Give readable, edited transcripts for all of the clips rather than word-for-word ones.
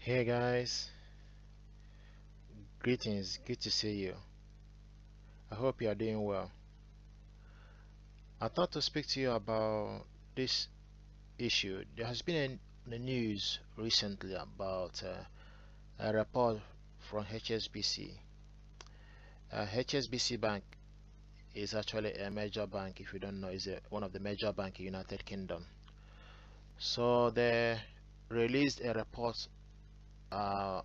Hey guys, greetings, good to see you. I hope you are doing well. I thought to speak to you about this issue. There has been in the news recently about a report from HSBC. HSBC Bank is actually a major bank, if you don't know, is one of the major banks in United Kingdom. So they released a report uh,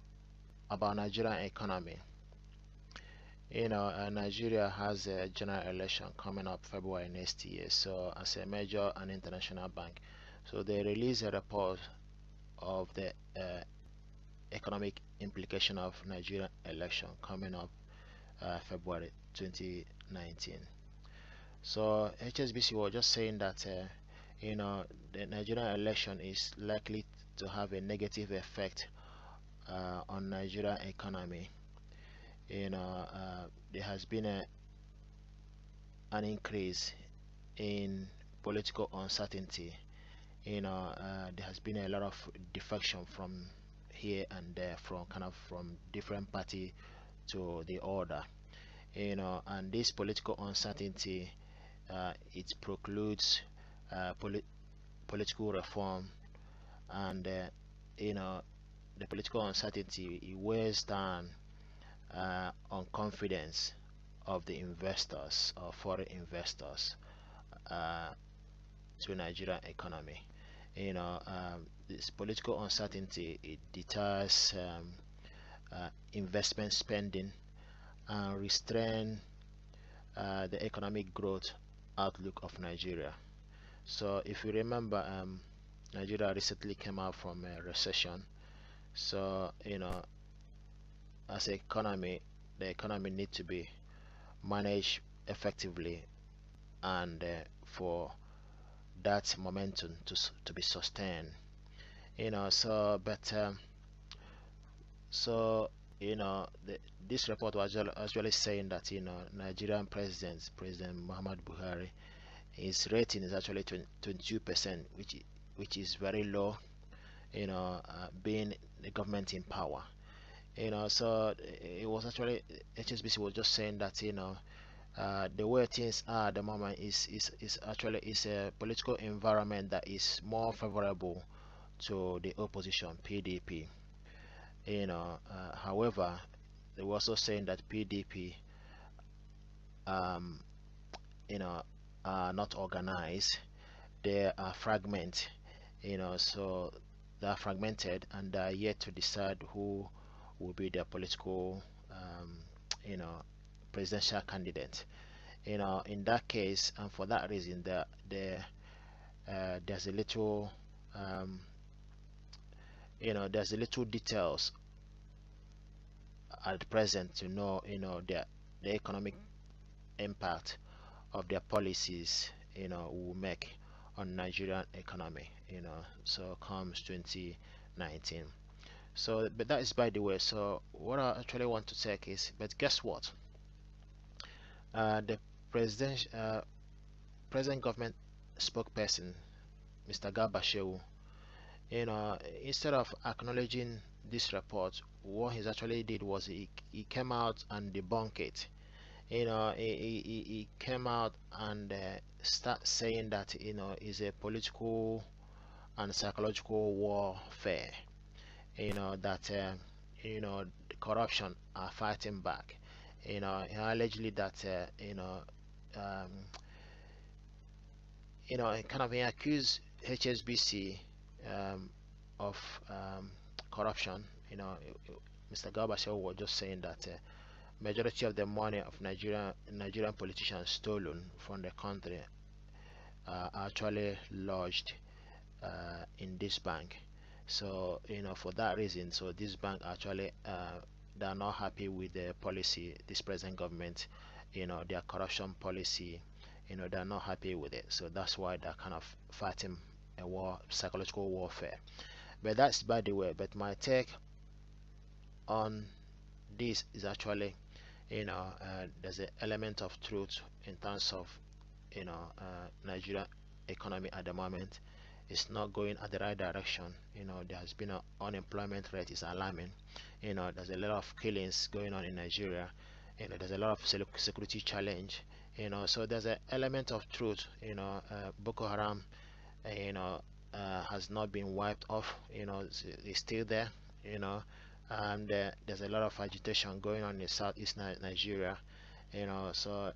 about Nigerian economy. Nigeria has a general election coming up February next year. So, as a major and international bank, so they release a report of the economic implication of Nigerian election coming up February 2019. So, HSBC was just saying that the Nigerian election is likely to have a negative effect on Nigerian economy. There has been an increase in political uncertainty. There has been a lot of defection from here and there, from different party to the other. And this political uncertainty, it precludes political reform, and the political uncertainty, it weighs down on confidence of the investors or foreign investors uh, to Nigerian economy. This political uncertainty, it deters investment spending and restrain the economic growth outlook of Nigeria. So if you remember, Nigeria recently came out from a recession. So as an economy, the economy needs to be managed effectively, and for that momentum to be sustained. So but so this report was actually saying that Nigerian President Muhammad Buhari, his rating is actually 22%, which is very low, being the government in power. So it was actually, HSBC was just saying that the way things are at the moment is actually is a political environment that is more favorable to the opposition PDP. However, they were also saying that PDP, um, you know, are not organized. They are fragmented. So they are fragmented and they are yet to decide who will be their political, you know, presidential candidate. In that case, and for that reason, there's a little, um, there's a little details at present to know, the economic impact of their policies, will make on Nigerian economy, so comes 2019. So, but that is by the way. So, what I actually want to take is, but guess what? The president, uh, present government spokesperson, Mr. Garba Shehu, instead of acknowledging this report, what he actually did was he came out and debunked it. He came out and start saying that is a political and psychological warfare. That the corruption are fighting back. Allegedly that um, kind of he accused HSBC of corruption. Mr. Garba was just saying that majority of the money of Nigerian politicians stolen from the country are actually lodged in this bank. So for that reason, so this bank actually they are not happy with the policy this present government, their corruption policy. They're not happy with it, so that's why they're kind of fighting a war, psychological warfare. But that's by the way. But my take on this is actually, there's an element of truth in terms of Nigeria economy at the moment. is not going at the right direction. There has been an unemployment rate is alarming. There's a lot of killings going on in Nigeria. There's a lot of security challenge. So there's an element of truth. Boko Haram, has not been wiped off. It's still there. You know, and there's a lot of agitation going on in southeast Nigeria. So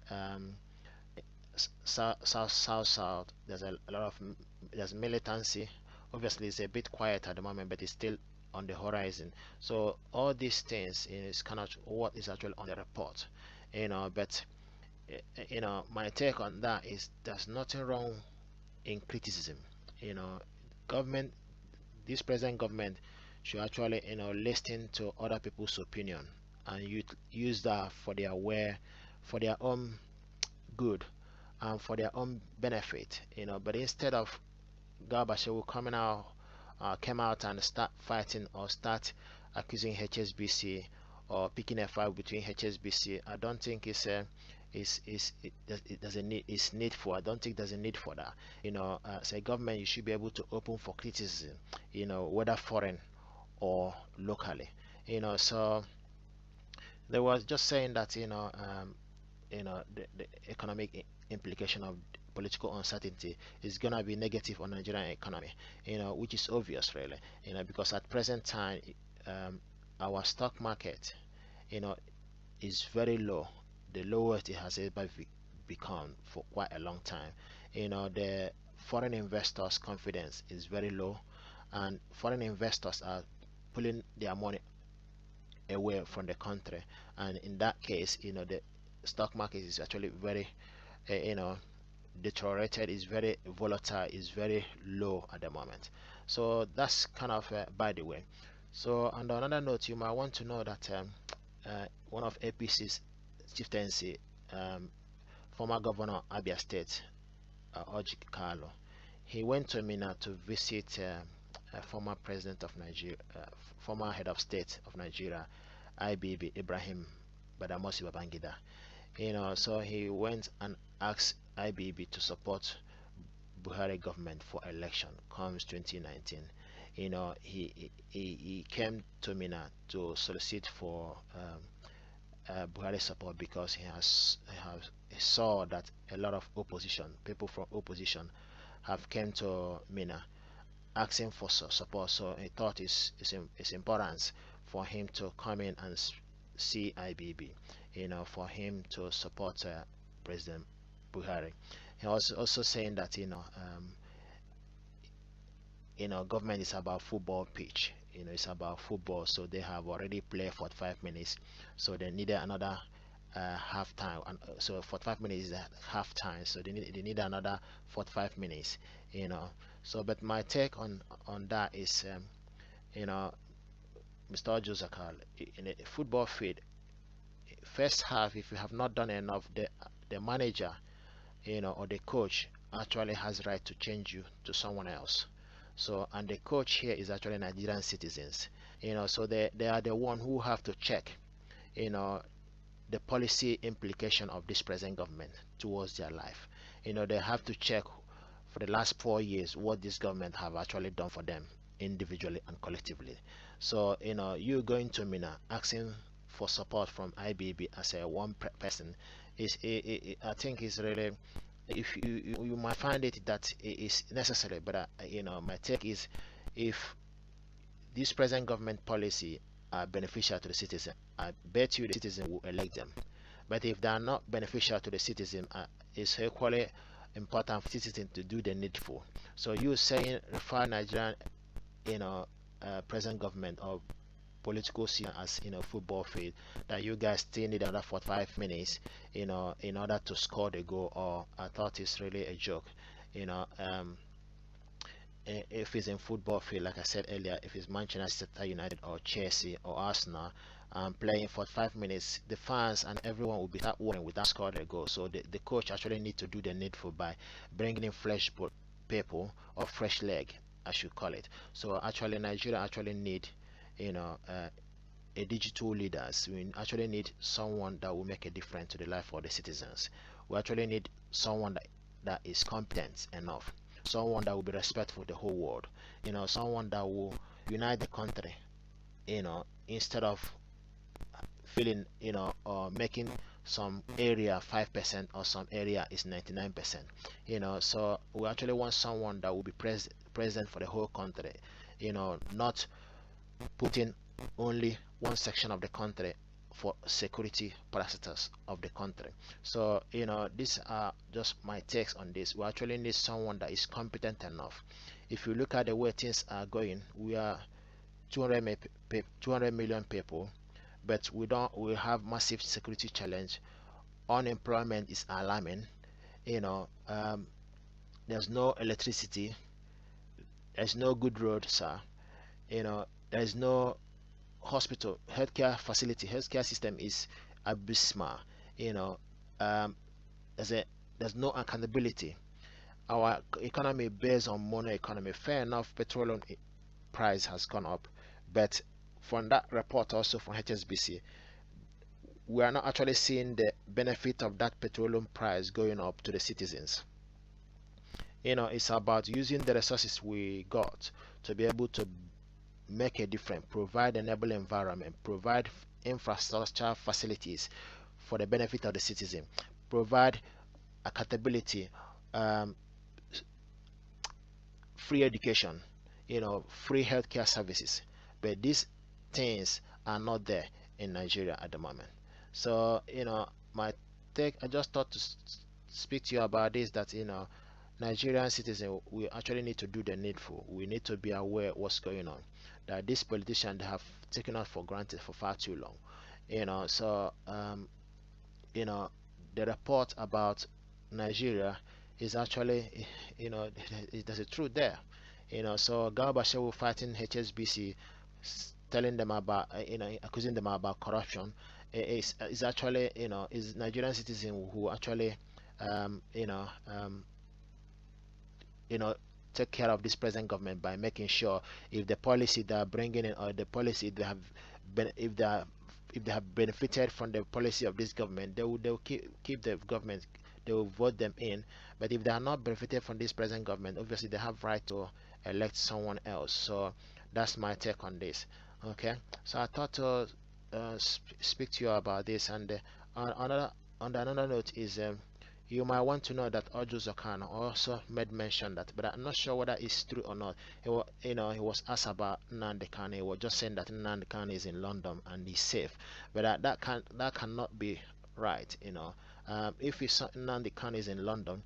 south, there's a lot of there's militancy. Obviously it's a bit quiet at the moment, but it's still on the horizon. So all these things is kind of what is actually on the report. But my take on that is there's nothing wrong in criticism. you know Government, this present government, should actually listen to other people's opinion and use that for their own good and for their own benefit. But instead of Garbachew came out and start fighting or start accusing HSBC or picking a fight between HSBC, I don't think it doesn't need it's needful. I don't think there's a need for that. As a government, you should be able to open for criticism, whether foreign or locally. So they was just saying that the economic implication of political uncertainty is gonna be negative on Nigerian economy, which is obvious really, because at present time, our stock market, you know, is very low, the lowest it has ever become for quite a long time. The foreign investors' confidence is very low, and foreign investors are pulling their money away from the country. And in that case, the stock market is actually very, you know, deteriorated, is very volatile, is very low at the moment. So that's kind of by the way. So on another note, you might want to know that one of APC's chieftaincy, former governor Abia State, Orji Carlo, he went to Mina to visit former president of Nigeria, former head of state of Nigeria, IBB Ibrahim Badamosi Babangida. So he went and asked IBB to support Buhari government for election comes 2019. He came to Mina to solicit for Buhari support because he saw that a lot of people from opposition have came to Mina asking for support. So he thought it's important for him to come in and see IBB, for him to support President Buhari. He was also saying that government is about football pitch. It's about football, so they have already played for 5 minutes, so they needed another half time, and so 45 minutes is half time, so they need another 45 minutes. So but my take on that is, Mr. Josakal, in a football field, first half, if you have not done enough, the manager, or the coach actually has right to change you to someone else. So, and the coach here is actually Nigerian citizens. So they are the one who have to check, the policy implication of this present government towards their life. They have to check for the last 4 years what this government have actually done for them individually and collectively. So you going to Mina asking for support from IBB as a one person I think is really, if you might find it that it is necessary, but my take is, if this present government policy are beneficial to the citizen, I bet you the citizen will elect them. But if they are not beneficial to the citizen, it's equally important for citizens to do the needful. So you saying refer Nigerian, present government or political scene as football field, that you guys still need another 45 minutes in order to score the goal, or I thought it's really a joke. If it's in football field, like I said earlier, if it's Manchester United or Chelsea or Arsenal, playing for 5 minutes, the fans and everyone will be start worrying without scoring a goal. So the coach actually need to do the needful by bringing in fresh people, or fresh leg, I should call it. So actually Nigeria actually need, a digital leaders. We actually need someone that will make a difference to the life of the citizens. We actually need someone that is competent enough someone that will be respectful the whole world, someone that will unite the country, instead of feeling, or making some area 5% or some area is 99%. So we actually want someone that will be present for the whole country, not putting only one section of the country for security parameters of the country. So these are just my takes on this. We actually need someone that is competent enough. If you look at the way things are going, we are 200 million people, but we have massive security challenge. Unemployment is alarming. There's no electricity, there's no good road, sir. There's no hospital, healthcare system is abysmal. you know um, there's no accountability. Our economy based on mono economy. Fair enough, petroleum price has gone up, but from that report also from HSBC, we are not actually seeing the benefit of that petroleum price going up to the citizens. It's about using the resources we got to be able to make a difference, provide an enable environment, provide infrastructure facilities for the benefit of the citizen, provide accountability, um, free education, free healthcare services. But these things are not there in Nigeria at the moment. So, my take, I just thought to speak to you about this, that, Nigerian citizens, we actually need to do the needful. We need to be aware what's going on. That these politicians, they have taken us for granted for far too long. So you know, the report about Nigeria is actually, there's a truth there. So Garba Shehu fighting HSBC, telling them about, accusing them about corruption, is actually, is Nigerian citizen who actually, um, you know, um, you know take care of this present government by making sure if the policy they are bringing in, or the policy they have been, if they have benefited from the policy of this government, they will keep the government, they will vote them in. But if they are not benefited from this present government, obviously they have right to elect someone else. So that's my take on this. Okay, so I thought to speak to you about this. And another note is, you might want to know that Ojo Zakano also made mention that, but I'm not sure whether it's true or not. He was asked about Nnamdi Kanu. He was just saying that Nnamdi Kanu is in London and he's safe, but that cannot be right. If Nnamdi Kanu is in London,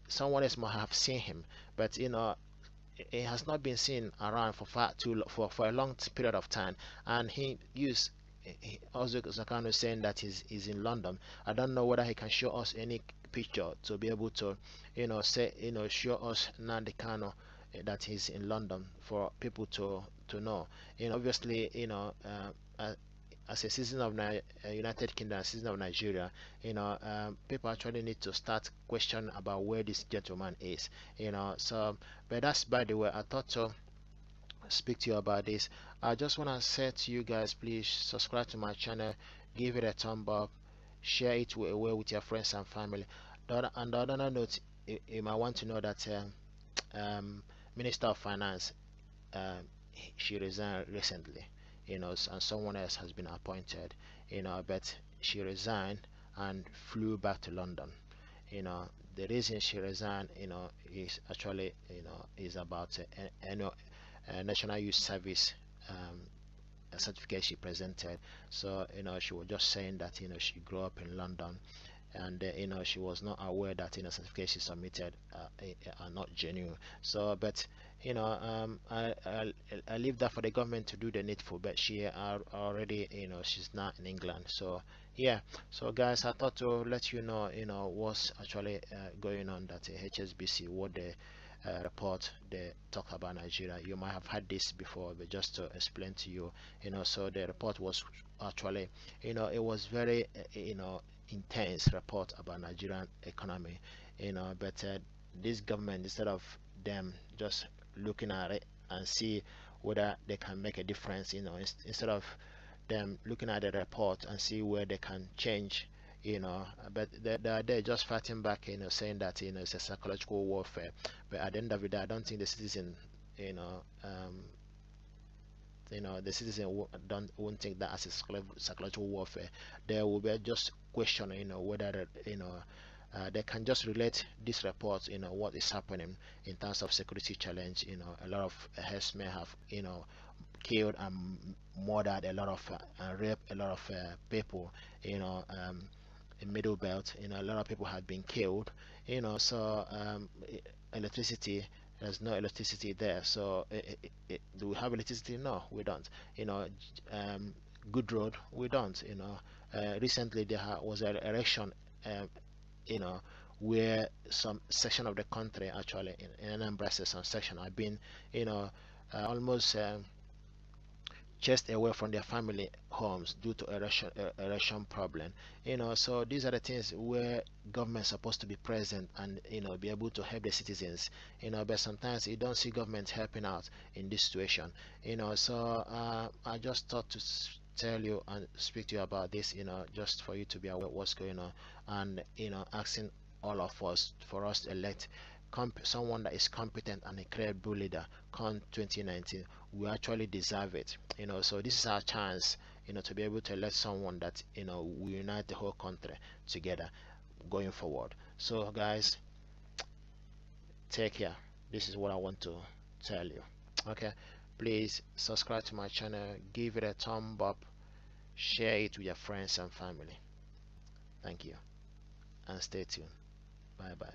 someone else might have seen him, but it has not been seen around for far too for a long period of time, and he used also Zakano saying that he's in London. I don't know whether he can show us any picture to be able to, say, show us Nnamdi Kanu, that he's in London for people to know. Obviously, as a citizen of United Kingdom, a citizen of Nigeria, people actually need to start questioning about where this gentleman is. So, but that's by the way. I thought to speak to you about this. I just want to say to you guys, please subscribe to my channel, give it a thumb up, share it away with your friends and family. And the other note, you might want to know that Minister of Finance, she resigned recently, and someone else has been appointed, but she resigned and flew back to London. The reason she resigned, is actually, is about National Youth Service, a certificate she presented. So she was just saying that she grew up in London, and she was not aware that certificate she submitted are not genuine. So, but I leave that for the government to do the needful. But she are already, she's not in England. So yeah. So guys, I thought to let you know, what's actually going on, that HSBC, what the report they talk about Nigeria. You might have had this before, but just to explain to you, so the report was actually, it was very, intense report about Nigerian economy, but this government, instead of them just looking at it and see whether they can make a difference, instead of them looking at the report and see where they can change, but they're just fighting back, saying that it's a psychological warfare. But at the end of the day, I don't think the citizen, you know, the citizen won't take that as a psychological warfare. They will be just questioning, whether they can just relate this report, what is happening in terms of security challenge. A lot of herdsmen have, killed and murdered a lot of raped a lot of people, in middle belt. A lot of people had been killed. So electricity, there's no electricity there. So do we have electricity? No, we don't. Good road, we don't. Recently there was an election, um, you know where some section of the country, actually in Anambra, some section have been, almost chased away from their family homes due to erosion problem. So these are the things where government is supposed to be present and, be able to help the citizens. But sometimes you don't see government helping out in this situation. So I just thought to tell you and speak to you about this, just for you to be aware of what's going on, and asking all of us, for us to elect someone that is competent and a credible leader come 2019. We actually deserve it. So this is our chance, to be able to elect someone that, will unite the whole country together going forward. So guys, take care. This is what I want to tell you. Okay, please subscribe to my channel, give it a thumb up, share it with your friends and family. Thank you, and stay tuned. Bye bye.